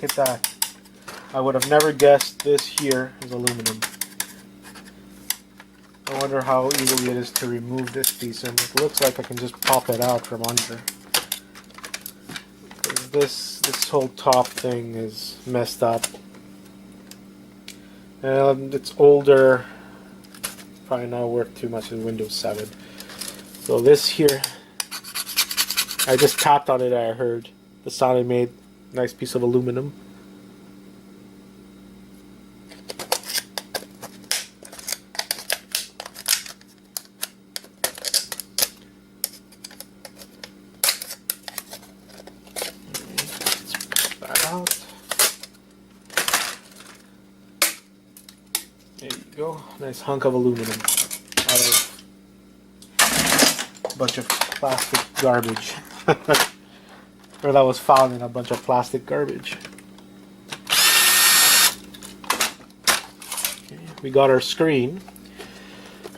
Look at that. I would have never guessed this here is aluminum. I wonder how easy it is to remove this piece, and it looks like I can just pop it out from under. This whole top thing is messed up. And it's older, probably not worth too much in Windows 7. So this here, I just tapped on it, I heard the sound it made. Nice piece of aluminum. Out. There you go. Nice hunk of aluminum out of a bunch of plastic garbage. Or that was found in a bunch of plastic garbage. Okay, we got our screen.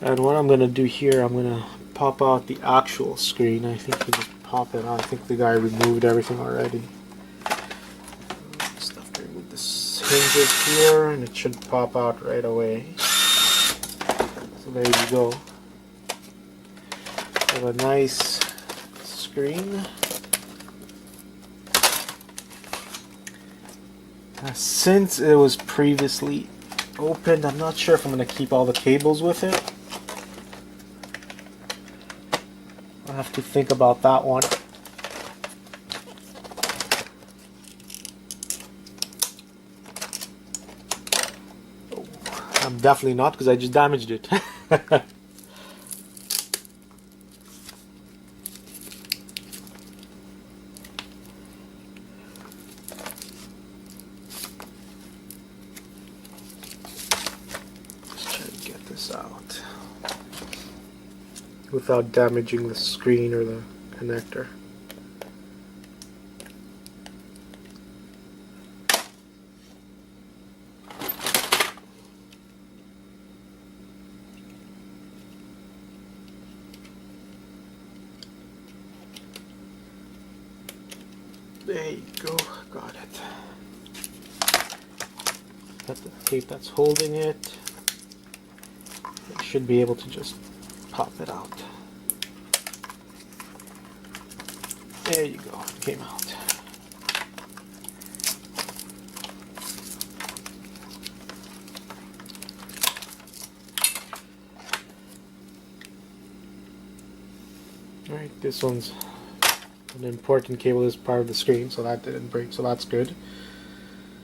And what I'm going to do here, I'm going to pop out the actual screen. I think we just pop it on. I think the guy removed everything already. Hinges here, and it should pop out right away. So there you go. Have a nice screen. Since it was previously opened, I'm not sure if I'm going to keep all the cables with it. I'll have to think about that one. I'm definitely not, because I just damaged it. Let's try to get this out without damaging the screen or the connector. There you go, got it. Got the tape that's holding it. I should be able to just pop it out. There you go, it came out. Alright, this one's an important cable is part of the screen, so that didn't break, so that's good.